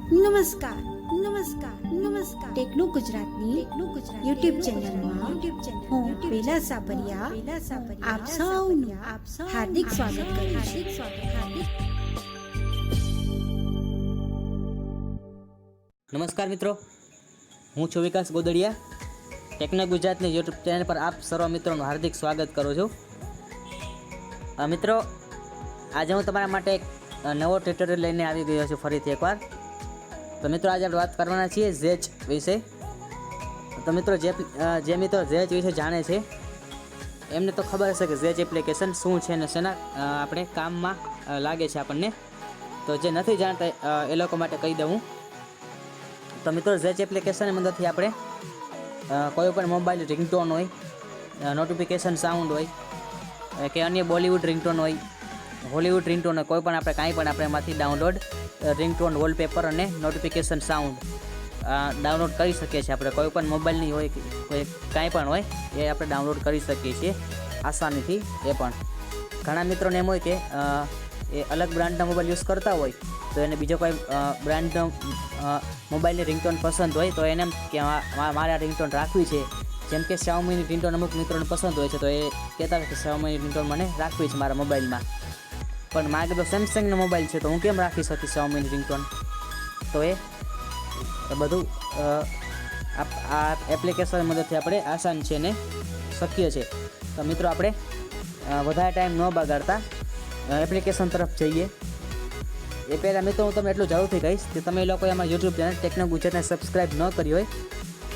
નમસ્કાર ટેકનો ગુજરાતની યુટ્યુબ ચેનલમાં હું વેલા સાપરિયા આપ સૌનું હાર્દિક સ્વાગત કરું છું. નમસ્કાર મિત્રો, હું છું વિકાસ ગોદડિયા. ટેકનો ગુજરાતની યુટ્યુબ ચેનલ પર આપ સર્વ મિત્રોનું હાર્દિક સ્વાગત કરું છું. મિત્રો, આજે હું તમારા માટે એક નવો ટ્યુટોરિયલ લઈને આવી ગયો છું ફરીથી એકવાર. તો મિત્રો, આજે આપણે વાત કરવાના છીએ ઝેજ વિશે. તો મિત્રો, જે મિત્રો ઝેજ વિશે જાણે છે એમને તો ખબર હશે કે ઝેજ એપ્લિકેશન શું છે અને શેના આપણે કામમાં લાગે છે આપણને. તો જે નથી જાણતા એ લોકો માટે કહી દઉં. તો મિત્રો, ઝેજ એપ્લિકેશનની મદદથી આપણે કોઈ પણ મોબાઈલ રિંગટોન હોય, નોટિફિકેશન સાઉન્ડ હોય કે અન્ય બોલિવૂડ રિંગટોન હોય, હોલિવૂડ રિંગટોન હોય, કોઈ પણ આપણે કાંઈ પણ આપણે એમાંથી ડાઉનલોડ રિંગટોન, વોલપેપર અને નોટિફિકેશન સાઉન્ડ ડાઉનલોડ કરી શકીએ છીએ. આપણે કોઈ પણ મોબાઈલની હોય કે કોઈ કાંઈ પણ હોય એ આપણે ડાઉનલોડ કરી શકીએ છીએ આસાનીથી. એ પણ ઘણા મિત્રોને એમ હોય કે એ અલગ બ્રાન્ડના મોબાઈલ યુઝ કરતા હોય તો એને બીજો કોઈ બ્રાન્ડનો મોબાઈલની રિંગટોન પસંદ હોય તો એને એમ કે મારે આ રિંગટોન રાખવી છે. જેમ કે શાઓમીની રિંગટોન અમુક મિત્રોને પસંદ હોય છે તો એ કહેતા હોય કે શાઓમીની રિંગટોન મને રાખવી છે મારા મોબાઈલમાં. પણ મારે તો સેમસંગનો મોબાઈલ છે તો હું કેમ રાખી શકીશ શાઓમીની રિંગટોન? તો એ બધું આ એપ્લિકેશન મદદથી આપણે આસાન છે ને શક્ય છે. તો મિત્રો, આપણે વધારે ટાઈમ ન બગાડતા એપ્લિકેશન તરફ જઈએ. એ પહેલાં મિત્રો, હું તમને એટલું જરૂરથી કહીશ કે તમે લોકો અમારા યુટ્યુબ ચેનલ ટેકનો ગુજરાતને સબસ્ક્રાઈબ ન કરી હોય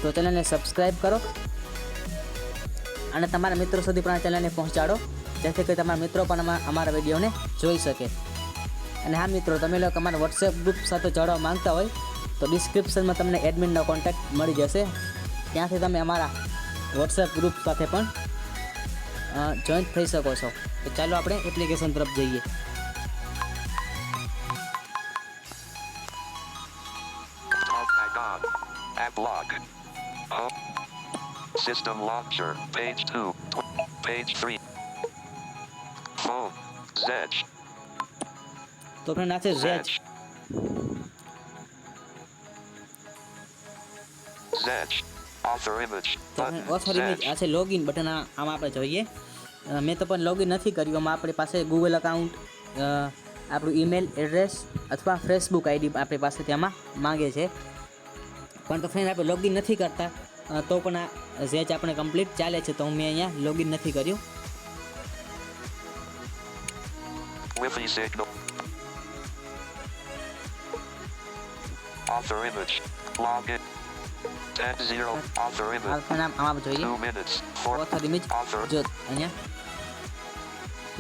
તો ચેનલને સબસ્ક્રાઈબ કરો અને તમારા મિત્રો સુધી પણ આ ચેનલને પહોંચાડો, જેથી કરી તમારા મિત્રો પણ અમારા વિડીયોને જોઈ શકે. અને હા મિત્રો, તમે લોકો અમારા વોટ્સએપ ગ્રુપ સાથે જોડવા માંગતા હોય તો ડિસ્ક્રિપ્શનમાં તમને એડમિનનો કોન્ટેક્ટ મળી જશે. ત્યાંથી તમે અમારા વોટ્સએપ ગ્રુપ સાથે પણ જોઈન્ટ થઈ શકો છો. તો ચાલો આપણે એપ્લિકેશન તરફ જઈએ. App log. Home. System launcher. Page 2. Page 3. Phone. Zedge. તો ફ્રેન્ડ, આ છે ઝેજ. Zedge. Author image. Author image આ છે લોગિન બટન. આમાં આપણે જોઈએ. મેં તો પણ લોગિન નથી કર્યું. આમાં આપણી પાસે ગૂગલ અકાઉન્ટ, આપણું ઈમેલ એડ્રેસ અથવા ફેસબુક આઈડી આપણી પાસે ત્યાંમાં માંગે છે. પણ તો ફ્રેન્ડ, આપણે લોગિન નથી કરતા તો પણ આ ઝેજ આપણે કમ્પ્લીટ ચાલે છે. તો મેં અહીંયા લોગિન નથી કર્યું. Wi-Fi signal. Author image. Login. 10:0. Author image. આમાં જોઈએ 2 minutes. 4. Author image. Author. જો અહીંયા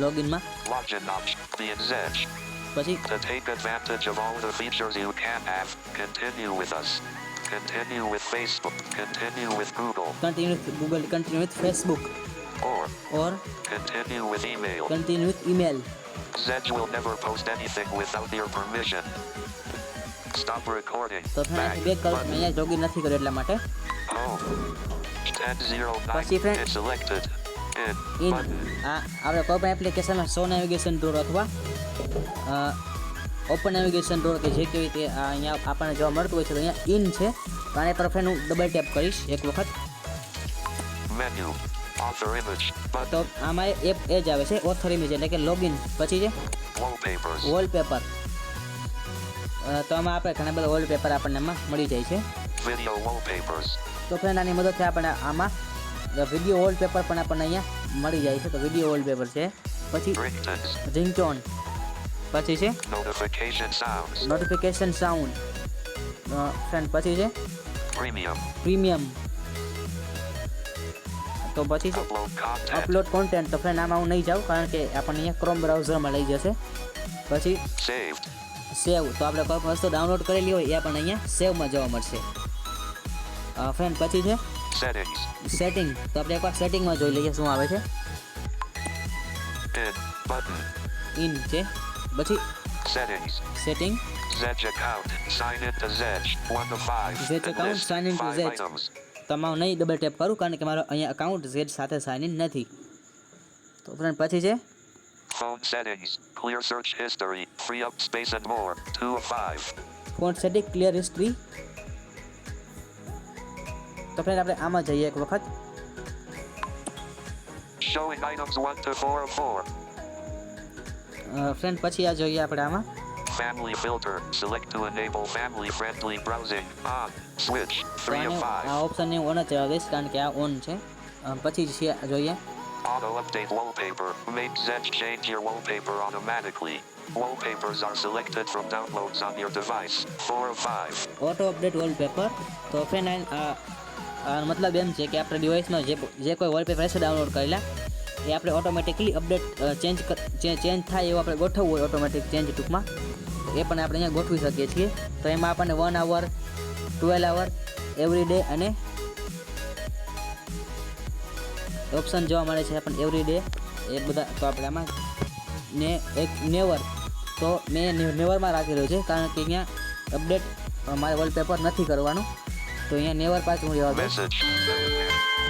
લોગિનમાં Login option. The Zedge. પછી To take advantage of all the features you can have, continue with us. Continue with Facebook. Continue with Google. Continue with Google, continue with Facebook Or or continue with email. Continue with email. Zedge will never post anything without your permission. Stop recording. તો friend, back કરું. મેં અહીંયા login નથી કર્યું એટલા માટે. Home. 10:09 પછી friend, is selected. In. In Button. આપણે કોઈ પણ એપ્લિકેશનમાં શો નેવિગેશન ડોર અથવા ઓપન નેવિગેશન ડોર કે જે કહેવાય તે અહીંયા આપણને જોવા મળતું હોય છે. તો અહીંયા ઇન છે તો આને પર ફ્રેન્ડ હું ડબલ ટેપ કરીશ એક વખત. Menu. Author image. Button. તો આમાં એપ એ જ આવે છે ઓથર ઇમેજ એટલે કે લોગિન. પછી છે Wallpapers. વોલપેપર. તો આમાં આપણે ઘણા બધા વોલપેપર આપણને એમાં મળી જાય છે. Video wallpapers. તો ફ્રેન્ડ, આની મદદથી આપણે આમાં વિડીયો વોલપેપર પણ આપણને અહીંયા મળી જાય છે. તો વિડીયો વોલપેપર છે. પછી Ringtones. રિંગટોન. પછી છે Notification sounds. Notification sound. Friend, પછી છે Premium. પ્રીમિયમ. તો પછી છે Upload content. Upload content. તો ફ્રેન્ડ, આમાં હું નહીં જાઉં કારણ કે આપણને અહીંયા ક્રોમ બ્રાઉઝરમાં લઈ જશે. પછી Saved. સેવ. તો આપણે કોઈ પણ વસ્તુ ડાઉનલોડ કરેલી હોય એ આપણને અહીંયા સેવમાં જોવા મળશે. ફ્રેન્ડ, પછી છે Settings. સેટિંગ. તો આપણે એકવાર સેટિંગમાં જોઈ લઈએ શું આવે છે. In. Button. ઇન છે. પછી Settings. Setting. Zedge account. Sign in to Zedge. 1 of 5. Zedge account. List Sign in to 5 Zedge. items. તમારું નહીં ડબલ ટેપ કરું કારણ કે મારો અહીંયા અકાઉન્ટ ઝેડ સાથે સાઇન ઇન નથી. તો ફ્રેન્ડ, પછી છે Phone settings. Clear search history. Free up space and more. 2 of 5. Font setting clear history. તો ફ્રેન્ડ આપણે આમાં જઈએ એક વખત. Showing items 1 to 4 of 4. Friend પછી આ જોઈએ આપણે આમાં Family filter. Select to enable family friendly browsing. On. Switch. 3 of આ 5. ઓપ્શનને ઓન જ રહેવા દઈશ કારણ કે આ ઓન છે. પછી છે જોઈએ Auto update wallpaper. Make Zedge change your wallpaper automatically. Wallpapers are selected from downloads on your device. 4 of 5. Auto update wallpaper. તો ફ્રેન્ડ મતલબ એમ છે કે આપણે ડિવાઇસમાં જે કોઈ વોલપેપર હશે ડાઉનલોડ કરેલા એ આપણે ઓટોમેટિકલી અપડેટ ચેન્જ થાય એવું આપણે ગોઠવવું હોય ઓટોમેટિક ચેન્જ ટૂંકમાં તો એ પણ આપણે અહીંયા ગોઠવી શકીએ છીએ. તો એમાં આપણને 1 hour 12 hour એવરી ડે અને ઓપ્શન જોવા મળે છે આપણને એવરી ડે એ બધા. તો આપણે આમાં ને એક નેવર તો મેં નેવરમાં રાખેલું છે કારણ કે અહીંયા અપડેટ મારે વોલપેપર નથી કરવાનું તો અહીંયા નેવર પાછું રહેવા દઉં. Message.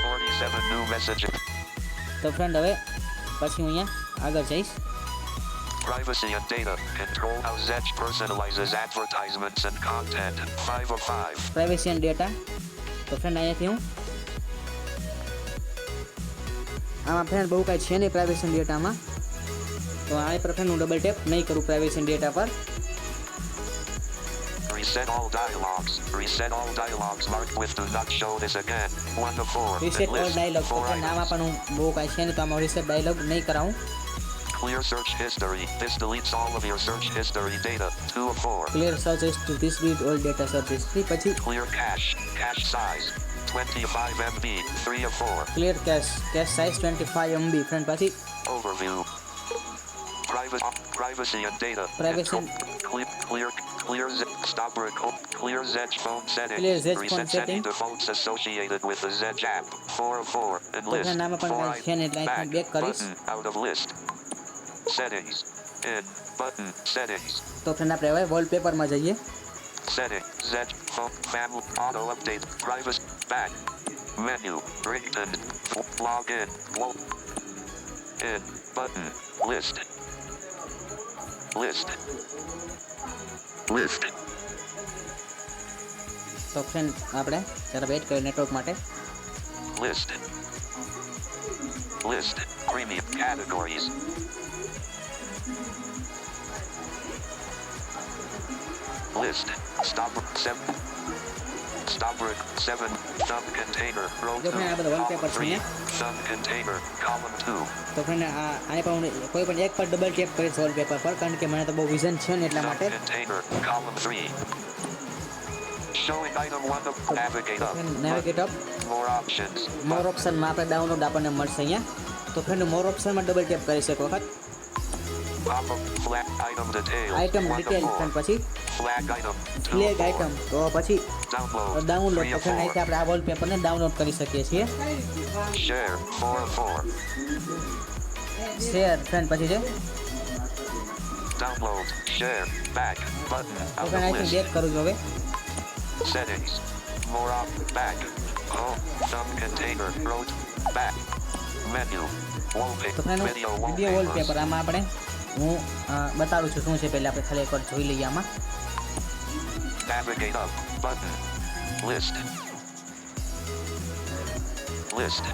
47 new messages. તો ફ્રેન્ડ હવે પછી હું અહીંયા આગળ જઈશ. Privacy and data. Control how Zedge personalizes advertisements and content. 5 of 5. Privacy and data. તો ફ્રેન્ડ અહીંયાથી હું આમાં ફ્રેન્ડ બહુ કાંઈ છે નહીં પ્રાઇવેસી એન્ડ ડેટામાં તો આ પર ફ્રેન્ડ હું ડબલ ટેપ નહીં કરું પ્રાઇવેસી એન્ડ ડેટા પર. Reset all dialogues. Reset all dialogues marked with do not show this again. 1 of 4. Reset all List dialogue. તો 4 ફ્રેન્ડ આમાં items. પણ હું બહુ કાંઈ છે નહીં તો આમાં રીસેટ ડાયલોગ નહીં કરાવું. Clear search history. This deletes all of your search history data. 2 of 4. Clear search history this did all data search history. પછી Clear cache. Cache size. 25 MB. 3 of 4. Clear cache size 25 MB. Friend પછી Overview. Privacy and data. Privacy Clear stop record. Clear Zedge phone settings. Clear Zedge phone Reset any settings. defaults associated with the Zedge app. 4 of 4. And તો list. Friend આમાં પણ 4 કાંઈ છે નહીં એટલે back. અહીંથી back કરીશ. Button out of list. Settings. In. Button. Settings. તો ફ્રેન્ડ આપણે હવે વોલપેપરમાં જઈએ. Setting. Zedge phone family auto update. Privacy. Back. Menu. Ringtone. Login. Wall. In. Button. List. List. List. તો ફ્રેન્ડ આપણે જરા વેઇટ કરીએ નેટવર્ક માટે. List. List. Premium categories. List. Stop 7. Stop 7. Thumb container. Row જો 2. Friend આ બધા Column wallpaper છે 3. અહીંયા. Thumb container. Column 2. તો ફ્રેન્ડ આને પણ હું કોઈ પણ એક પર ડબલ ટેપ કરીશ વોલપેપર પર કારણ કે મને તો બહુ વિઝન છે ને એટલા Thumb માટે. container. Column 3. Showing item 1 of navigate up. Navigate up More options. મોર ઓપ્શનમાં આપણે ડાઉનલોડ આપણને મળશે અહીંયા. તો ફ્રેન્ડ મોર ઓપ્શનમાં ડબલ ટેપ કરીશ એક વખત. Pop up flag item details. Item 1 of detail 4. Friend પછી Flag item. 2 flag of 4. Item તો પછી Download. ડાઉનલોડ. 3 તો of ફ્રેન્ડ 4. અહીંથી આપણે આ વોલપેપરને ડાઉનલોડ કરી શકીએ છીએ. Share. 4 of 4. શેર ફ્રેન્ડ પછી છે Download. Share. Back. Button. તો Out ફ્રેન્ડ of અહીંથી list. બેક કરું છું હવે. Settings. More up. Back. Home. Thumb container. Road. Back. Menu. તો Wallpaper. Friend Video video wallpapers. Wallpaper આમાં આપણે હું બતાવું છું શું છે પહેલાં આપણે ખાલી એકવાર જોઈ લઈએ આમાં. Navigate up. Button. List. List.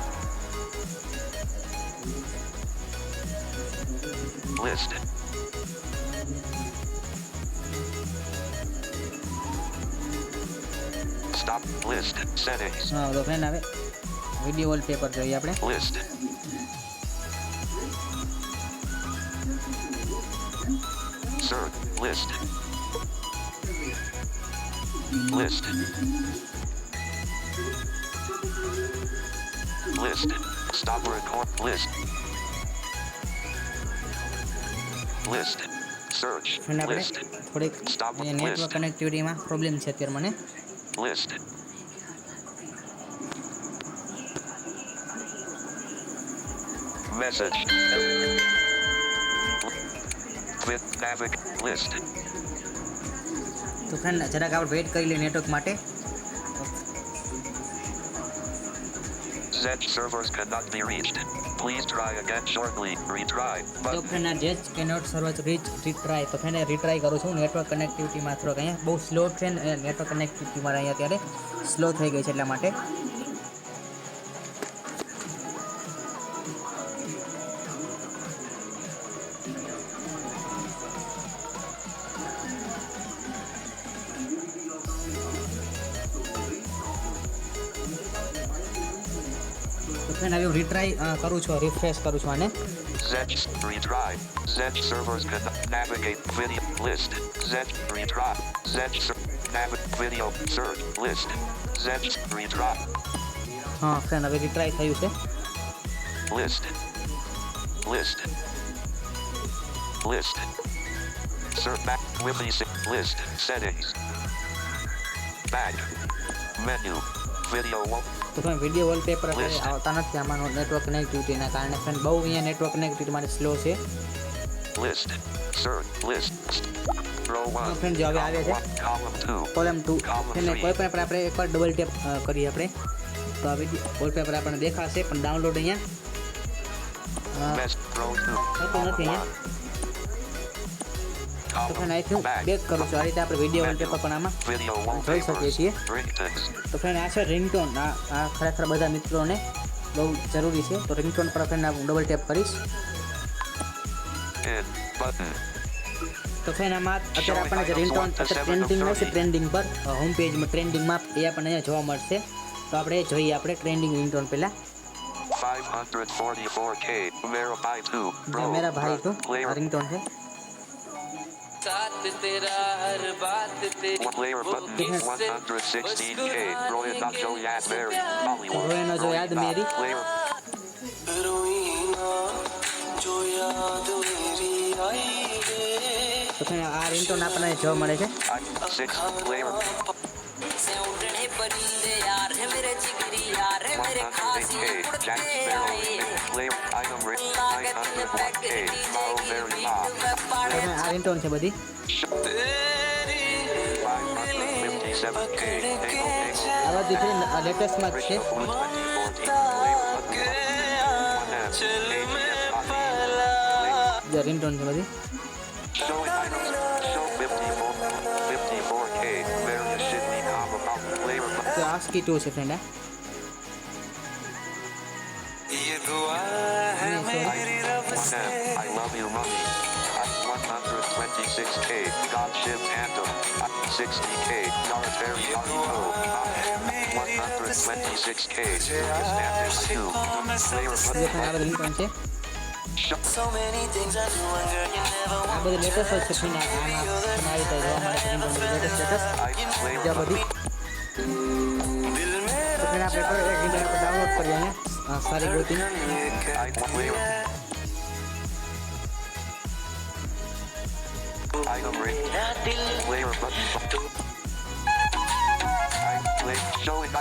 List. Stop. List. Settings. હા તો ફ્રેન્ડ હવે વિડીયો વોલપેપર જોઈએ આપણે. List. Search. List. List. List. Stop record. List. List. Search. Friend આપણે List. થોડીક Stop અહીંયા નેટવર્ક list. કનેક્ટિવિટીમાં પ્રોબ્લેમ છે અત્યારે મને. List. Message. With navigate list. તો ફ્રેન્ડ જરાક આપણે વેઇટ કરી લઈએ નેટવર્ક માટે. Zedge servers cannot be reached. Please try again shortly. Retry. તો Button. ફ્રેન્ડ આ જેજ કેનોટ સર્ચ રીટ્રાય તો ફ્રેન્ડ રીટ્રાય કરું છું નેટવર્ક કનેક્ટિવિટીમાં થોડોક અહીંયા બહુ સ્લો છે ને નેટવર્ક કનેક્ટિવિટી મારા અહીંયા અત્યારે સ્લો થઈ ગઈ છે એટલા માટે તો ફ્રેન્ડ હવે રીટ્રાય કરું છું રિફ્રેશ કરું છું આને Zedge. Retry. Zedge servers can navigate video list. Zedge. Retry. Zedge. Video search list. Zedge. Retry. હા ફ્રેન્ડ હવે રીટ્રાય થયું છે List. List. List. Search back. Wi-Fi list. Settings. Back. Menu. Video one. તો ફ્રેન્ડ વિડીયો વોલપેપર અત્યારે આવતા નથી આમાંનો network કનેક્ટિવિટીના કારણે friend બહુ અહીંયા નેટવર્ક કનેક્ટિવિટી મારે સ્લો છે List. Search. List. Row હા 1. ફ્રેન્ડ જો હવે આવે છે Column 2. કોલમ 2 ફ્રેન્ડ કોઈ પણ આપણે એકવાર ડબલ ટેપ કરીએ આપણે તો આ વિડીયો વોલપેપર આપણને દેખાશે પણ ડાઉનલોડ અહીંયા Best. Row 2. થતું નથી અહીંયા તો ફ્રેન્ડ અહીંથી હું બેક કરું છું આ રીતે આપણે વિડીયો વોલપેપર પણ આમાં Video જોઈ શકીએ છીએ wallpapers. Ringtones. તો ફ્રેન્ડ આ છે રિંગટોન આ ખરેખર બધા મિત્રોને બહુ જરૂરી છે તો રિંગટોન પર ફ્રેન્ડ હું ડબલ ટેપ કરીશ In. Button. તો ફ્રેન્ડ આમાં અત્યારે આપણને જે રિંગટોન અત્યારે ટ્રેન્ડિંગમાં છે ટ્રેન્ડિંગ પર હોમ પેજમાં ટ્રેન્ડિંગમાં એ આપણને અહીંયા જોવા મળશે તો આપણે જોઈએ આપણે ટ્રેન્ડિંગ રિંગટોન પહેલાં 544K. Verify 2. જે મેરા ભાઈ તો Player. રિંગટોન છે Player button. 116K. Roy not Joe Yasberry. Hollywood. રોયનો જો યાદ મેરી Player. તો ફ્રેન્ડ આ રિંગટોન આપણને જોવા મળે છે 6. Player. 108K. Jack Sparrow. Player. Item rate. 901K. Follow very તો ફ્રેન્ડ આ રિંગટોન છે બધી 557K. આ બધી ફ્રેન્ડ લેટેસ્ટમાં જ છે જે રિંગટોન છે બધી Showing items. Show 54K. Various Sydney combo mountain flavor. તો આ સ્કી 2 છે friend I love you, mommy. 126K. God Ship Anthem. 60K. Solitary Audio. 126K. Lucas Anthem 2. Flavor જે ફ્રેન્ડ આ બધી રિંગટોન છે આ બધી લેટેસ્ટ જ છે ફ્રેન્ડ આમાં આ રીતે જોવા મળે છે રિંગટોન લેટેસ્ટ લેટેસ્ટ જે બધી તો ફ્રેન્ડ આપણે એક રિંગટોન આપણે ડાઉનલોડ કરીએ અહીંયા સારી ગોતી Item rate. Flavor button. Showing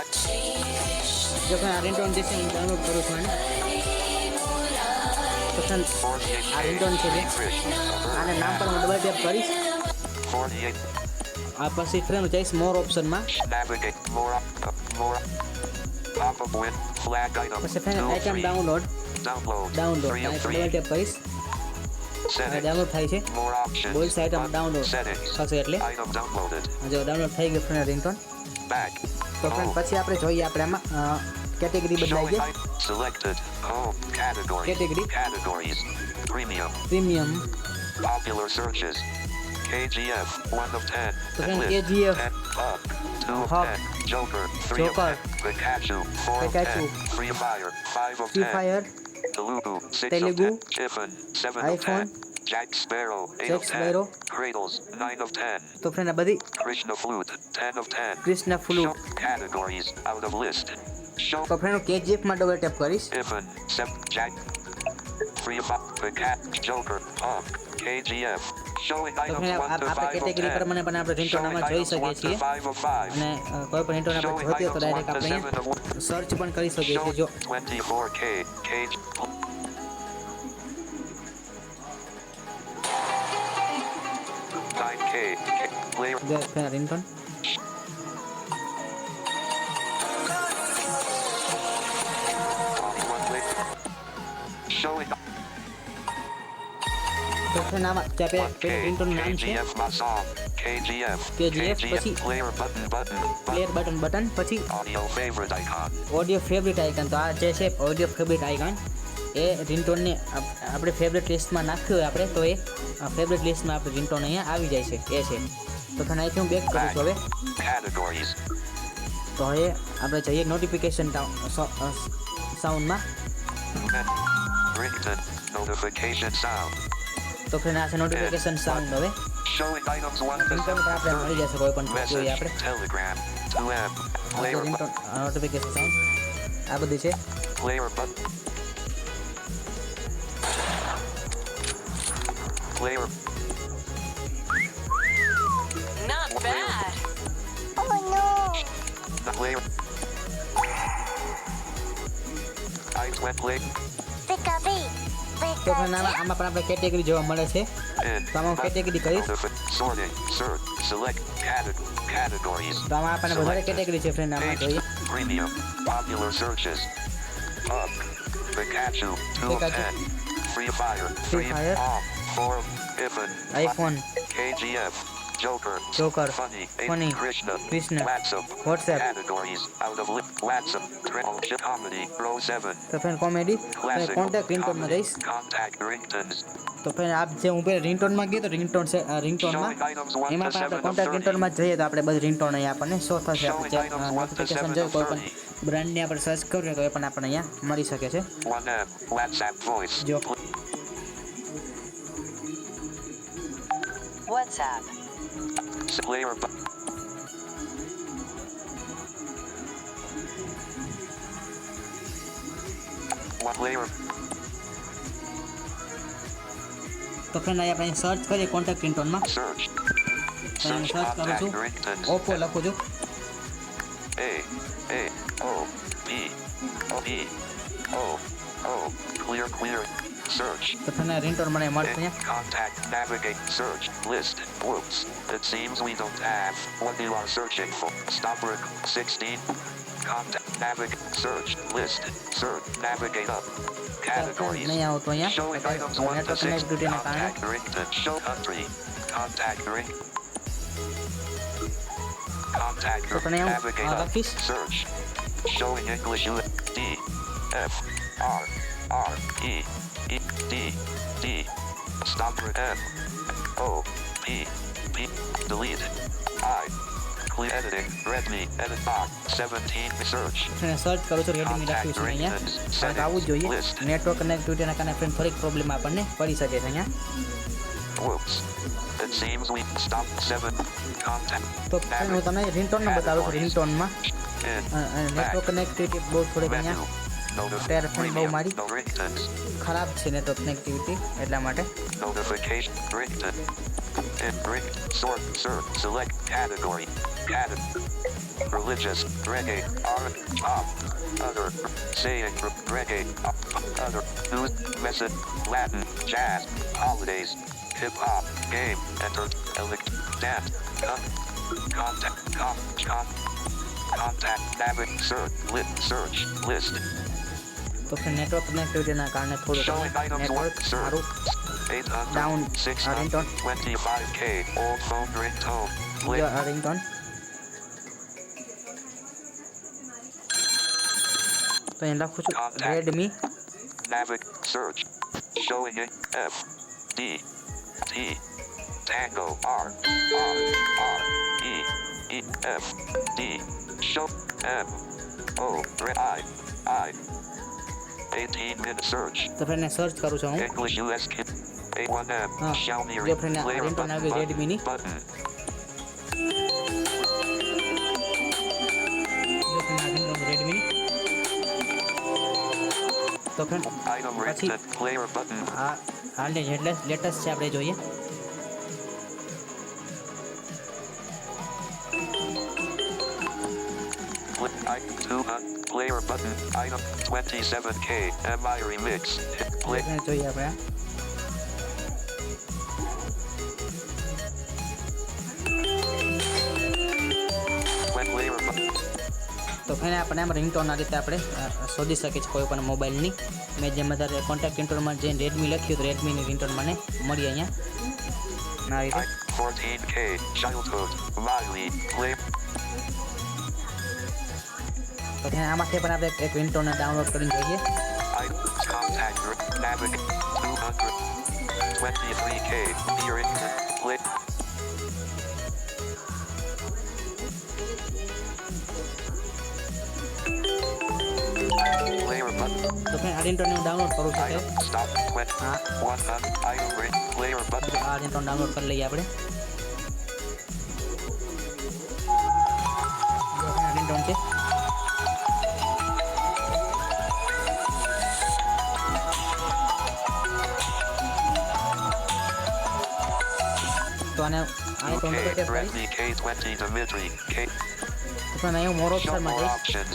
જો ફ્રેન્ડ આ રિંગટોન જે છે હું ડાઉનલોડ કરું છું આને તો ફ્રેન્ડ આ રિંગટોન છે જે આને નામ પર હું ડબલ ટેપ કરીશ 48. આ પછી ફ્રેન્ડ હું જઈશ મોર ઓપ્શનમાં Navigate. More. Pop up win. Flag item. પછી friend 2 item 3. Download Download. Download 3 of double 3. Tap કરીશ Settings. ડાઉનલોડ થાય છે More options. બોલ્સ આઈટમ ડાઉનલોડ Settings. થશે એટલે Item downloaded. જો ડાઉનલોડ થઈ ગયું ફ્રેન્ડ રિંગટોન Back. તો ફ્રેન્ડ પછી આપણે જોઈએ આપણે આમાં કેટેગરી બદલાઈ Showing છે item selected. Home. Category. Category. Categories. Premium. Premium Popular searches. KGF. 1 of 10. તો friend List. KGF 10. Up. 2 of Hub. 10. Joker. 3 Joker. of 10. Pikachu. 4 Pikachu. of 10. Free Fire. 5 of free 10. Fire Telugu. 6 Telugu. of 10. Chiffon. 7 iPhone. of 10. Jack Sparrow. 8 Jack of 10. Sparrow. Cradles. 9 of 10. તો friend આ બધી Krishna Flute. 10 of 10. Krishna flute Show categories. Out of list. Show તો friend હું કેજીએફમાં double tap કરીશ Tiffin, Jack, Free the Cat, Joker, Punk, KGF. Showing તો items friend 1 to આપણે 5 of category 10. પ્રમાણે પણ આપણે રિંગટોન Showing આમાં જોઈ items શકીએ 1 to છીએ 5 of 5. અને કોઈ પણ રિંગટોન આપણે Showing જોઈતી હોય તો items 1 ડાયરેક્ટ to આપણે 7 of 1. સર્ચ પણ કરી શકીએ છીએ જો 24K, Cage. 9K, player. જો ફ્રેન્ડ રિંગટોન તો ફ્રેન્ડ આમાં જે આપણે 1K, પેલું રિંગટોનનું નામ છે KGF my song, KGF, KGF, પછી player button, પ્લેયર બટન પછી audio favorite icon, audio favourite icon. તો આ જે છે ઓડિયો ફેવરિટ આઇકન એ રિંગટોનને આપણે ફેવરિટ લિસ્ટમાં નાખ્યું હોય આપણે તો એ ફેવરિટ લિસ્ટમાં આપણે રિંગટોન અહીંયા આવી જાય છે એ છે. તો ફ્રેન્ડ અહીંથી હું બેક કરું છું હવે. categories, તો હવે આપણે જઈએ નોટિફિકેશન સાઉન્ડમાં. ringtone, notification sound, તો ફ્રેન્ડ આ છે નોટિફિકેશન સાઉન્ડ. હવે showing items 1 to રિંગટોન પર આપણે મળી જશે કોઈ પણ જોઈએ message, આપણે telegram, 2M, player ringtone notification sound આ બધી છે. button, player, Not bad. the player, I went play, તો ફ્રેન્ડ આમાં પણ આપણે કેટેગરી જોવા મળે છે. in, તો આમાં કેટેગરી કરીશ sorting, search, select, categories, તો આમાં આપણને વધારે કેટેગરી છે ફ્રેન્ડ આમાં જોઈએ. premium, popular searches, up, Pikachu, 2 of Pikachu. 10, Free Fire, Free Fire. Off, 4, Ivan, iPhone, KGF, Joker, Joker, Funny, Funny, Krishna, Krishna, WhatsApp, WhatsApp. categories, out of lip, WhatsApp, comedy, row 7, તો friend comedy classic, contact રિંગટોનમાં comedy, જઈશ. contact ringtones, તો friend આપ જે હું પહેલાં રિંગટોનમાં ગયો તો રિંગટોન છે રિંગટોનમાં showing items 1 એમાં to પણ આપણે 7 of કોન્ટેક્ટ 30, રિંગટોનમાં જઈએ તો આપણે બધી રિંગટોન અહીંયા આપણને શો થશે. આપણે જે નોટિફિકેશન જોઈએ કોઈ પણ બ્રાન્ડની આપણે સર્ચ કરીએ તો એ પણ આપણને અહીંયા મળી શકે છે. 1M, WhatsApp voice, જો WhatsApp. player, one player, તો ફ્રેન્ડ અહીંયા આપણે સર્ચ કરીએ કોન્ટેક્ટ રિંગટોનમાં. search, તો હું search સર્ચ કરું contact છું ringtones, ઓપ્પો લખું છું. A O P O E O O clear search. તો ફ્રેન્ડ રિંગટોન મને મળશે In અહીંયા. contact navigate search list. Whoops. It seems we don't have what you are searching for. Stop work 16. Contact navigate search list. Search navigate up. Categories. નહીં આવતું અહીંયા. Showing items 1 to network 6. કનેક્ટિવિટીના કારણે Contact ringtone. Show country. Contact ring. Contact તો પણ હું navigate up. લખીશ. Search. Showing English D F R R E E D D. Stop for M O P P. Delete. I. Clear editing. Redmi. Edit box. 17. Search. Friend search કરું છું Redmi લખ્યું છે અહીંયા. કારણ કે આવવું જ જોઈએ. નેટવર્ક કનેક્ટિવિટીના કારણે ફ્રેન્ડ ફરી પ્રોબ્લેમ આપણને પડી શકે છે અહીંયા. Whoops. It seems we stopped 7. Contact. તો ફ્રેન્ડ હું તમને રિંગટોનનું બતાવું છું. રિંગટોનમાં In. નેટવર્ક કનેક્ટિવિટી બહુ થોડીક અહીંયા અત્યારે ફ્રેન્ડ બહુ મારી No ringtones. ખરાબ છે નેટવર્ક કનેક્ટિવિટી એટલા માટે. Notification. Ringtone. In ring. Sort. Search. Select category. Religious. Reggae. R. Pop. Other. Saying. Reggae. Other. News. Message. Latin. Jazz. Holidays. Hip hop. Game. Enter. Elect. Dance. Contact. Contact. Navigate. Search. List. તો friend network કનેક્ટિવિટીના કારણે થોડુંક Showing items 1. Network સારું Search. Down. 800. Ringtone. 625K. Old phone ringtone. Play. Ringtone. તો અહીં લખું છું Redmi. Search. Showing it. F. D. T. Tango. R. R. R. E. E. F. D. Show. M. O. I. 18-minute search. તો friend search કરું છું હું. English US Kid. A1M. હા. Xiaomi જો ફ્રેન્ડ player રિંગટોન આવી રેડમીની. button. જો friend આ ringtone રેડમીની. તો ફ્રેન્ડ Item પછી ringtone. Player button. આ હાલની લેટેસ્ટ છે આપણે જોઈએ. Player button. Item 27K. MI remix. Play. જોઈએ આપણે આ. When player button. તો એને આપણે આમ રિંગટોન આ રીતે આપણે શોધી શકીએ છીએ કોઈ પણ મોબાઈલની. મેં જેમ અત્યારે કોન્ટેક્ટ ઇન્ટરમાં જઈને રેડમી લખ્યું તો રેડમીની રિંગટોન મને મળી અહીંયા આ રીતે. 14K childhood Miley play તો આમાંથી પણ આપણે એક રિંગટોનને ડાઉનલોડ કરીને જોઈએ. contact navigate 223K here in play player button તો આ રિંગટોનને હું ડાઉનલોડ કરું છું. item stop when one item ring player button આ રિંગટોન ડાઉનલોડ કરી લઈએ આપણે. આ રિંગટોન છે. તો આને આને UK કોમ્પ્યુટર ટેપ કરી Redmi K20 Dimitri K તો પણ હું મોર show ઓપ્શનમાં more જઈશ. options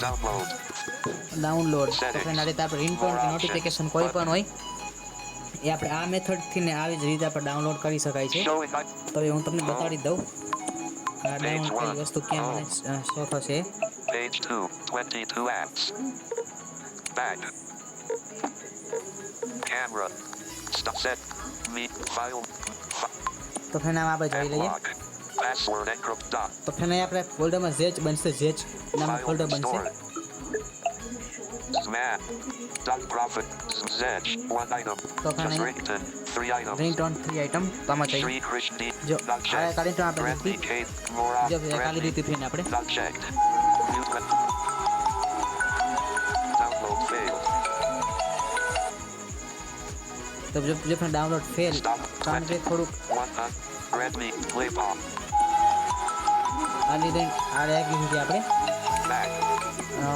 download ડાઉનલોડ તો ફ્રેન્ડ આ રીતે આપણે રિંગટોન કે નોટિફિકેશન કોઈ પણ હોય એ આપણે આ મેથડથી ને આવી જ રીતે આપણે ડાઉનલોડ કરી શકાય છે. showing તો એ હું તમને બતાવી દઉં આ ડાઉનલોડ કરેલી વસ્તુ ક્યાં મને શો થશે. page 2 22 apps back camera stop set me file તો ફ્રેન્ડ આમ આપણે જોઈ લઈએ. lock password encrypt dot તો ફ્રેન્ડ અહીં આપણે ફોલ્ડરમાં ઝેચ બનશે. ઝેચ નામનું ફોલ્ડર બનશે. man dot profit Zedge one item તો ફ્રેન્ડ just અહીં ringtone 3 items રિંગટોન 3 આઈટમ તો આમાં જઈએ. Sri Krishna જો not આ checked કાઢી તો આપણે Redmi લીધી. K Mora જો કાઢી લીધી ફ્રેન્ડ આપણે. not checked mute button download failed તો જો ફ્રેન્ડ ડાઉનલોડ ફેલ stop તો આને કંઈક થોડુંક Redmi play pop આ લીધે આ લીધી હતી આપણે back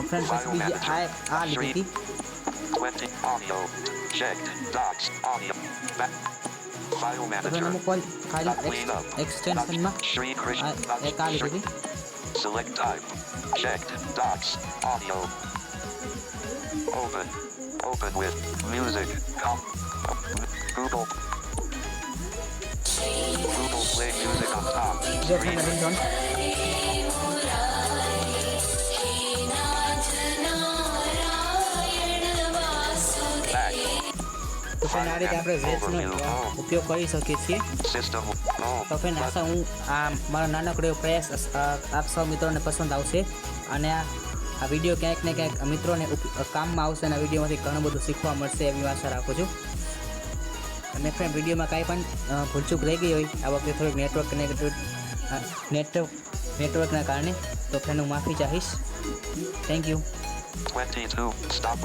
ફ્રેન્ડ પછી બીજી આ લીધી હતી 20 audio checked docs audio back file તો ફ્રેન્ડ manager અમુક ખાલી એક્સટેન્શનમાં Sri Krishna એક આ લીધી હતી. select type checked docs audio open with music Google play music on top જો ફ્રેન્ડ રિંગટોન back તો ફ્રેન્ડ આ રીતે આપણે ઝેચનો ઉપયોગ કરી શકીએ છીએ. system તો ફ્રેન્ડ આશા હું આ મારો નાનકડો એવો પ્રયાસ આપ સૌ મિત્રોને પસંદ આવશે અને આ વિડીયો ક્યાંક ને ક્યાંક મિત્રોને કામમાં આવશે અને આ વિડીયોમાંથી ઘણું બધું શીખવા મળશે એવી આશા રાખું છું. અને ફ્રેન્ડ વિડીયોમાં કાંઈ પણ ભૂલચૂક રહી ગઈ હોય આ વખતે થોડુંક નેટવર્કના કારણે તો ફ્રેન્ડ હું માફી ચાહીશ. Thank you. 22 stop